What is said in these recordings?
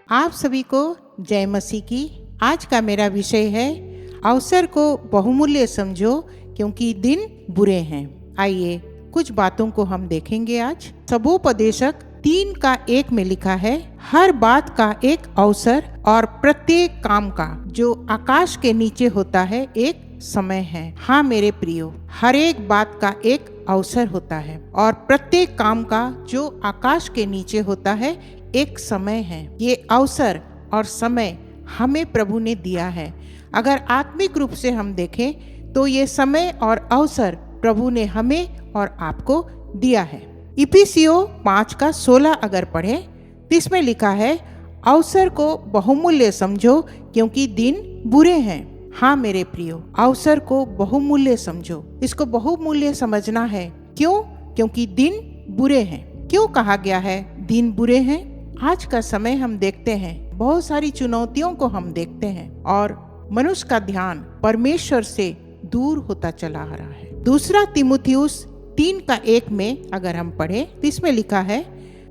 आप सभी को जय मसीह की। आज का मेरा विषय है अवसर को बहुमूल्य समझो क्योंकि दिन बुरे हैं। आइए कुछ बातों को हम देखेंगे आज। सबोपदेशक 3:1 में लिखा है, हर बात का एक अवसर और प्रत्येक काम का जो आकाश के नीचे होता है एक समय है। हाँ मेरे प्रियो, हर एक बात का एक अवसर होता है और प्रत्येक काम का जो आकाश के नीचे होता है एक समय है। ये अवसर और समय हमें प्रभु ने दिया है। अगर आत्मिक रूप से हम देखें तो ये समय और अवसर प्रभु ने हमें और आपको दिया है। इफिसियों 5:16 अगर पढ़ें तो इसमें लिखा है, अवसर को बहुमूल्य समझो क्योंकि दिन बुरे हैं। हाँ मेरे प्रियो, अवसर को बहुमूल्य समझो। इसको बहुमूल्य समझना है। क्यों? क्योंकि दिन बुरे हैं। क्यों कहा गया है दिन बुरे हैं? आज का समय हम देखते हैं, बहुत सारी चुनौतियों को हम देखते हैं और मनुष्य का ध्यान परमेश्वर से दूर होता चला आ रहा है। दूसरा तीमुथियुस 3:1 में अगर हम पढ़े तो इसमें लिखा है,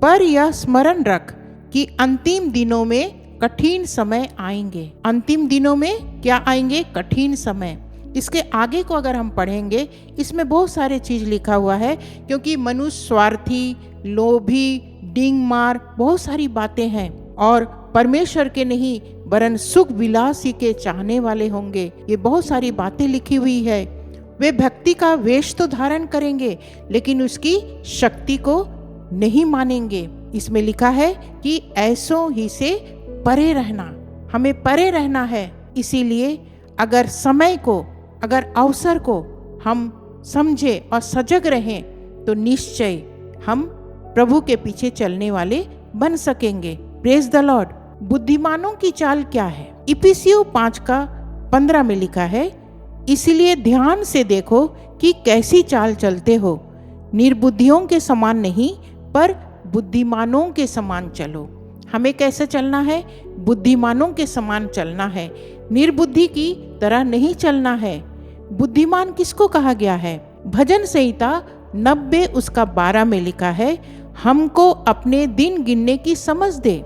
पर यह स्मरण रख कि अंतिम दिनों में कठिन समय आएंगे। अंतिम दिनों में क्या आएंगे? कठिन समय। इसके आगे को अगर हम पढ़ेंगे, इसमें बहुत सारे चीज लिखा हुआ है, क्योंकि मनुष्य स्वार्थी, लोभी, डिंग मार, बहुत सारी बातें हैं और परमेश्वर के नहीं वरन सुख विलासी के चाहने वाले होंगे। ये बहुत सारी बातें लिखी हुई है। वे भक्ति का वेश तो धारण करेंगे लेकिन उसकी शक्ति को नहीं मानेंगे। इसमें लिखा है कि ऐसों ही से परे रहना, हमें परे रहना है। इसीलिए अगर समय को, अगर अवसर को हम समझे और सजग रहें तो निश्चय हम प्रभु के पीछे चलने वाले बन सकेंगे। Praise the Lord. बुद्धिमानों की चाल क्या है? इफिसियों 5:15 में लिखा है, इसलिए ध्यान से देखो कि कैसी चाल चलते हो, निर्बुद्धियों के समान नहीं पर बुद्धिमानों के समान चलो। हमें कैसे चलना है? बुद्धिमानों के समान चलना है, निर्बुद्धि की तरह नहीं चलना है। बुद्धिमान किसको कहा गया है? भजन संहिता 90:12 में लिखा है, हमको अपने दिन गिनने की समझ दे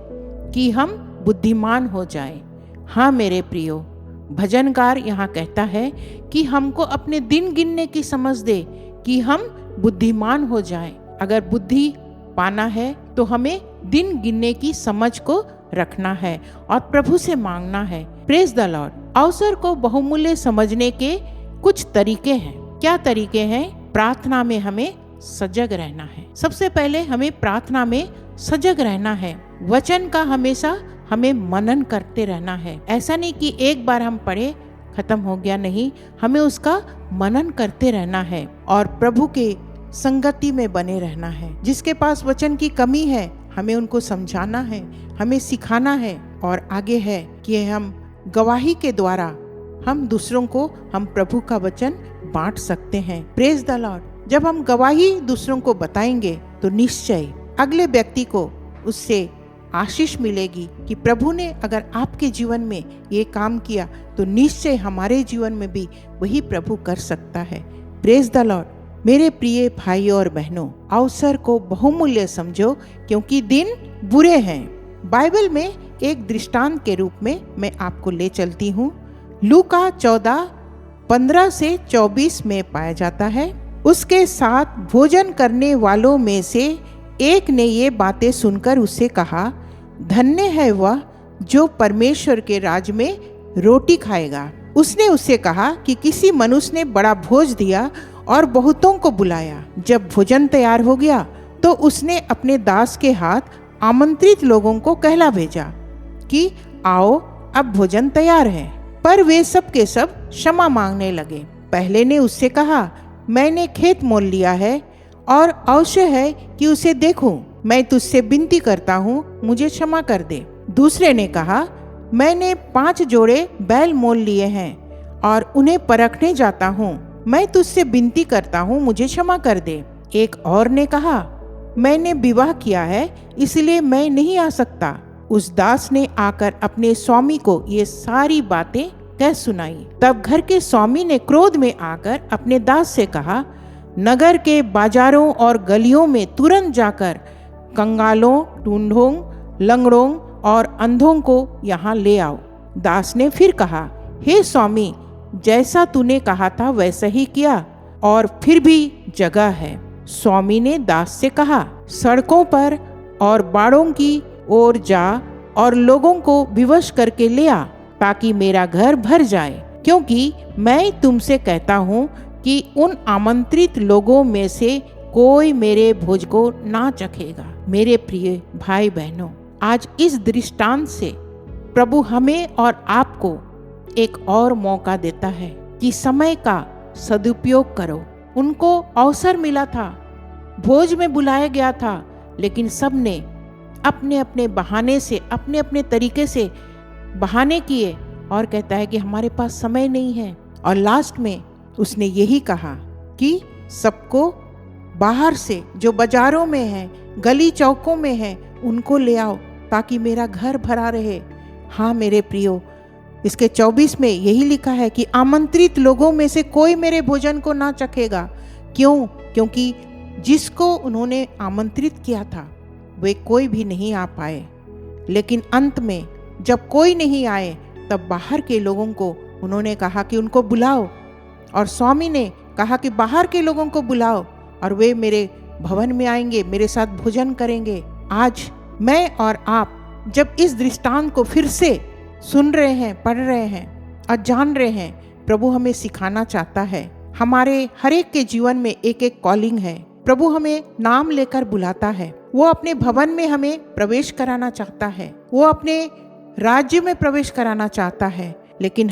कि हम बुद्धिमान हो जाएं। हाँ मेरे प्रियो, भजनकार यहाँ कहता है कि हमको अपने दिन गिनने की समझ दे कि हम बुद्धिमान हो जाएं। अगर बुद्धि पाना है तो हमें दिन गिनने की समझ को रखना है और प्रभु से मांगना है। Praise the Lord. अवसर को बहुमूल्य समझने के कुछ तरीके हैं। क्या तरीके हैं? प्रार्थना में हमें सजग रहना है। सबसे पहले हमें प्रार्थना में सजग रहना है। वचन का हमेशा हमें मनन करते रहना है। ऐसा नहीं कि एक बार हम पढ़े खत्म हो गया, नहीं, हमें उसका मनन करते रहना है और प्रभु के संगति में बने रहना है। जिसके पास वचन की कमी है हमें उनको समझाना है, हमें सिखाना है। और आगे है कि हम गवाही के द्वारा हम दूसरों को हम प्रभु का वचन बांट सकते हैं। Praise the Lord. जब हम गवाही दूसरों को बताएंगे तो निश्चय अगले व्यक्ति को उससे आशीष मिलेगी कि प्रभु ने अगर आपके जीवन में ये काम किया तो निश्चय हमारे जीवन में भी वही प्रभु कर सकता है। Praise the Lord. मेरे प्रिय भाइयों और बहनों, अवसर को बहुमूल्य समझो क्योंकि दिन बुरे हैं। बाइबल में एक दृष्टांत के रूप में मैं आपको ले चलती हूँ। लूका 14:15-24 में पाया जाता है, उसके साथ भोजन करने वालों में से एक ने ये बातें सुनकर उससे कहा, धन्य है वह जो परमेश्वर के राज में रोटी खाएगा। उसने उससे कहा कि किसी मनुष्य ने बड़ा भोज दिया और बहुतों को बुलाया। जब भोजन तैयार हो गया तो उसने अपने दास के हाथ आमंत्रित लोगों को कहला भेजा कि आओ अब भोजन तैयार है। पर वे सब के सब क्षमा मांगने लगे। पहले ने उससे कहा, मैंने खेत मोल लिया है और अवश्य है कि उसे देखूं। मैं तुझसे विनती करता हूँ, मुझे क्षमा कर दे। दूसरे ने कहा, मैंने 5 जोड़े बैल मोल लिए हैं और उन्हें परखने जाता हूँ। मैं तुझसे विनती करता हूँ, मुझे क्षमा कर दे। एक और ने कहा, मैंने विवाह किया है इसलिए मैं नहीं आ सकता। उस दास ने आकर अपने स्वामी को ये सारी बातें कह सुनाई। तब घर के स्वामी ने क्रोध में आकर अपने दास से कहा, नगर के बाजारों और गलियों में तुरंत जाकर कंगालों, ढूंढों, लंगड़ों और अंधों को यहाँ ले आओ। दास ने फिर कहा, हे स्वामी, जैसा तूने कहा था वैसा ही किया, और फिर भी जगह है। स्वामी ने दास से कहा, सड़कों पर और बाड़ों की ओर जा और लोगों को विवश करके ले आ, ताकि मेरा घर भर जाए, क्योंकि मैं तुमसे कहता हूँ कि उन आमंत्रित लोगों में से कोई मेरे भोज को ना चखेगा। मेरे प्रिय भाई बहनों, आज इस दृष्टांत से प्रभु हमें और आपको एक और मौका देता है कि समय का सदुपयोग करो। उनको अवसर मिला था, भोज में बुलाया गया था, लेकिन सबने अपने अपने बहाने से, अपने अपने तरीके से बहाने किए और कहता है कि हमारे पास समय नहीं है। और लास्ट में उसने यही कहा कि सबको बाहर से, जो बाजारों में है, गली चौकों में है, उनको ले आओ ताकि मेरा घर भरा रहे। हाँ मेरे प्रियो, इसके 24 में यही लिखा है कि आमंत्रित लोगों में से कोई मेरे भोजन को ना चखेगा। क्यों? क्योंकि जिसको उन्होंने आमंत्रित किया था वे कोई भी नहीं आ पाए, लेकिन अंत में जब कोई नहीं आए तब बाहर के लोगों को उन्होंने कहा कि उनको बुलाओ, और स्वामी ने कहा कि बाहर के लोगों को बुलाओ और वे मेरे भवन में आएंगे, मेरे साथ भोजन करेंगे। आज मैं और आप जब इस दृष्टांत को फिर से सुन रहे हैं, पढ़ रहे हैं और जान रहे हैं, प्रभु हमें सिखाना चाहता है। हमारे हर एक के जीवन में एक एक कॉलिंग है। प्रभु हमें नाम लेकर बुलाता है। वो अपने भवन में हमें प्रवेश कराना चाहता है, वो अपने राज्य में प्रवेश कराना चाहता है, लेकिन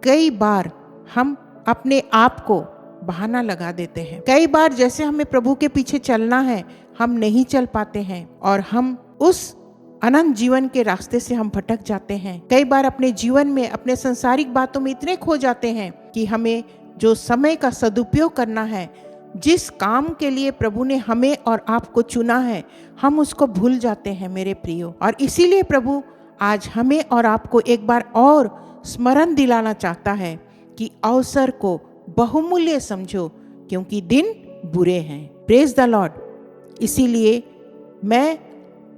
कई बार हम अपने आप को बहाना लगा देते हैं। कई बार जैसे हमें प्रभु के पीछे चलना है, हम नहीं चल पाते हैं और हम उस अनंत जीवन के रास्ते से हम भटक जाते हैं। कई बार अपने जीवन में, अपने सांसारिक बातों में इतने खो जाते हैं कि हमें जो समय का सदुपयोग करना है, जिस काम के लिए प्रभु ने हमें और आपको चुना है, हम उसको भूल जाते हैं मेरे प्रियो। और इसीलिए प्रभु आज हमें और आपको एक बार और स्मरण दिलाना चाहता है कि अवसर को बहुमूल्य समझो, क्योंकि दिन बुरे हैं। Praise the Lord. इसीलिए मैं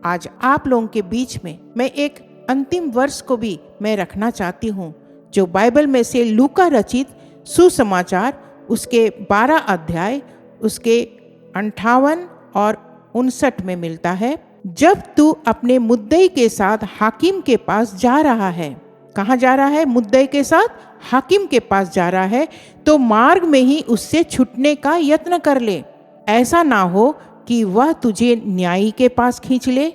आज आप लोगों के बीच में मैं एक अंतिम वर्ष को भी मैं रखना चाहती हूँ, जो बाइबल में से लूका रचित सुसमाचार उसके 12 अध्याय उसके 58 और 59 में मिलता है। जब तू अपने मुद्दई के साथ हाकिम के पास जा रहा है, कहाँ जा रहा है? मुद्दई के साथ हाकिम के पास जा रहा है, तो मार्ग में ही उससे छूटने का यत्न कर ले। ऐसा ना हो कि वह तुझे न्यायी के पास खींच ले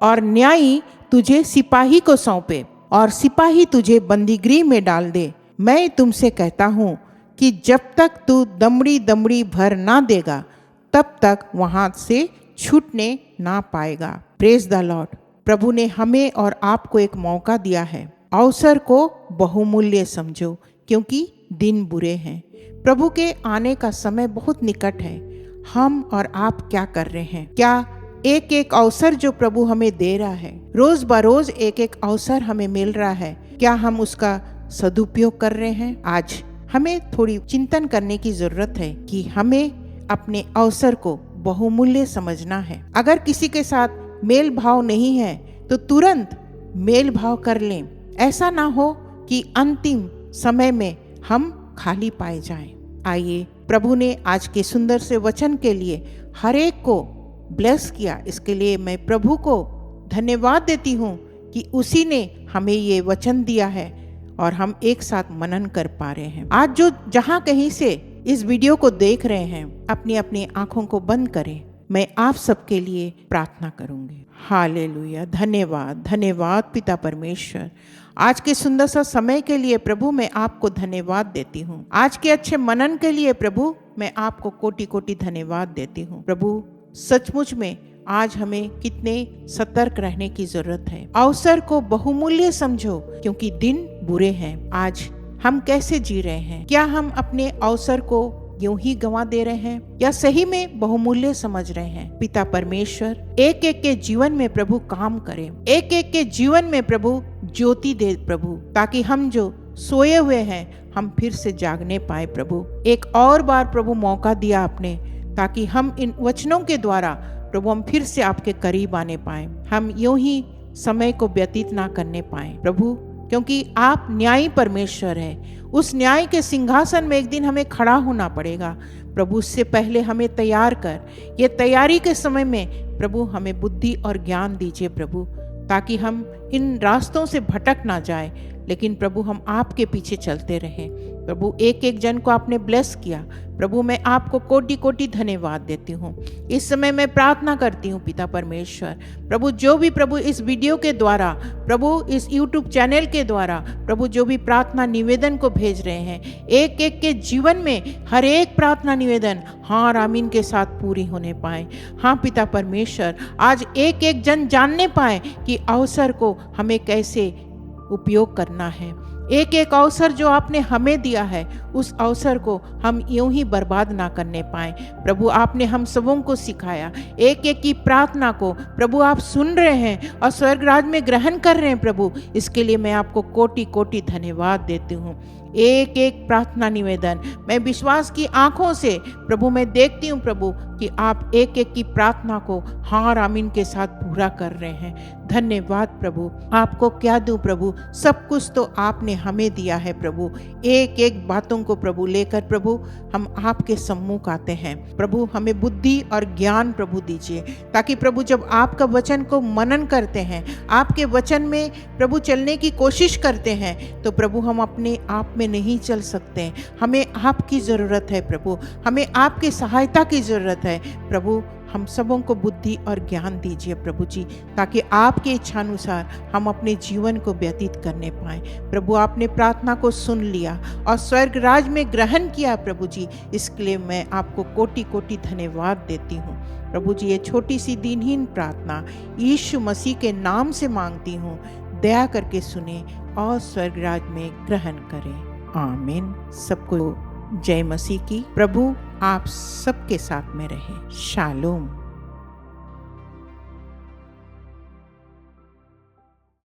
और न्यायी तुझे सिपाही को सौंपे और सिपाही तुझे बंदीगृह में डाल दे। मैं तुमसे कहता हूँ कि जब तक तू दमड़ी दमड़ी भर ना देगा, तब तक वहां से छूटने ना पाएगा। Praise the Lord. प्रभु ने हमें और आपको एक मौका दिया है। अवसर को बहुमूल्य समझो, क्योंकि दिन बुरे हैं। प्रभु के आने का समय बहुत निकट है। हम और आप क्या कर रहे हैं? क्या एक एक अवसर जो प्रभु हमें दे रहा है, रोज बरोज एक एक अवसर हमें मिल रहा है, क्या हम उसका सदुपयोग कर रहे हैं? आज हमें थोड़ी चिंतन करने की जरूरत है कि हमें अपने अवसर को बहुमूल्य समझना है। अगर किसी के साथ मेल भाव नहीं है तो तुरंत मेल भाव कर लें। ऐसा ना हो कि अंतिम समय में हम खाली पाए जाएं। आइए, प्रभु ने आज के सुंदर से वचन के लिए हर एक को ब्लेस किया। इसके लिए मैं प्रभु को धन्यवाद देती हूँ कि उसी ने हमें ये वचन दिया है और हम एक साथ मनन कर पा रहे हैं। आज जो जहाँ कहीं से इस वीडियो को देख रहे हैं, अपनी अपनी आंखों को बंद करें। मैं आप सबके लिए प्रार्थना करूंगी। हालेलुया। धन्यवाद, धन्यवाद पिता परमेश्वर, आज के सुंदर सा समय के लिए प्रभु मैं आपको धन्यवाद देती हूँ। आज के अच्छे मनन के लिए प्रभु मैं आपको कोटि कोटि धन्यवाद देती हूँ। प्रभु सचमुच में आज हमें कितने सतर्क रहने की जरूरत है। अवसर को बहुमूल्य समझो, क्योंकि दिन बुरे हैं। आज हम कैसे जी रहे हैं? क्या हम अपने अवसर को यूं ही गंवा दे रहे हैं या सही में बहुमूल्य समझ रहे हैं? पिता परमेश्वर, एक एक के जीवन में प्रभु काम करे, एक एक के जीवन में प्रभु ज्योति दे प्रभु, ताकि हम जो सोए हुए हैं हम फिर से जागने पाए। प्रभु एक और बार प्रभु मौका दिया आपने, ताकि हम इन वचनों के द्वारा प्रभु हम फिर से आपके करीब आने पाए। हम यूं ही समय को व्यतीत ना करने पाए प्रभु, क्योंकि आप न्यायी परमेश्वर है। उस न्याय के सिंहासन में एक दिन हमें खड़ा होना पड़ेगा प्रभु। उससे पहले हमें तैयार कर, ये तैयारी के समय में प्रभु हमें बुद्धि और ज्ञान दीजिए प्रभु, ताकि हम इन रास्तों से भटक ना जाए, लेकिन प्रभु हम आपके पीछे चलते रहें प्रभु। एक एक जन को आपने ब्लेस किया प्रभु, मैं आपको कोटि कोटि धन्यवाद देती हूँ। इस समय मैं प्रार्थना करती हूँ पिता परमेश्वर प्रभु, जो भी प्रभु इस वीडियो के द्वारा प्रभु, इस YouTube चैनल के द्वारा प्रभु जो भी प्रार्थना निवेदन को भेज रहे हैं, एक एक के जीवन में हर एक प्रार्थना निवेदन हाँ और आमीन के साथ पूरी होने पाए। हाँ पिता परमेश्वर, आज एक एक जन जानने पाए कि अवसर को हमें कैसे उपयोग करना है। एक एक अवसर जो आपने हमें दिया है, उस अवसर को हम यूं ही बर्बाद ना करने पाए प्रभु। आपने हम सबों को सिखाया, एक एक की प्रार्थना को प्रभु आप सुन रहे हैं और स्वर्ग राज में ग्रहण कर रहे हैं प्रभु। इसके लिए मैं आपको कोटि कोटि धन्यवाद देती हूँ। एक एक प्रार्थना निवेदन मैं विश्वास की आंखों से प्रभु मैं देखती हूँ प्रभु कि आप एक एक की प्रार्थना को हाँ और आमीन के साथ पूरा कर रहे हैं। धन्यवाद प्रभु। आपको क्या दूं प्रभु, सब कुछ तो आपने हमें दिया है प्रभु। एक एक बातों को प्रभु लेकर प्रभु हम आपके सम्मुख आते हैं प्रभु। हमें बुद्धि और ज्ञान प्रभु दीजिए, ताकि प्रभु जब आपका वचन को मनन करते हैं, आपके वचन में प्रभु चलने की कोशिश करते हैं, तो प्रभु हम अपने आप में नहीं चल सकते। हमें आपकी ज़रूरत है प्रभु, हमें आपकी सहायता की ज़रूरत है प्रभु। हम सबों को बुद्धि और ज्ञान दीजिए प्रभु जी, ताकि आपके इच्छानुसार हम अपने जीवन को व्यतीत करने पाएं प्रभु। आपने प्रार्थना को सुन लिया और स्वर्ग राज में ग्रहण किया प्रभु जी, इसके लिए मैं आपको कोटि कोटि धन्यवाद देती हूँ प्रभु जी। ये छोटी सी दीनहीन प्रार्थना यीशु मसीह के नाम से मांगती हूँ, दया करके सुने और स्वर्ग राज में ग्रहण करें। आमीन। सबको जय मसीह की। प्रभु आप सबके साथ में रहे। शालोम।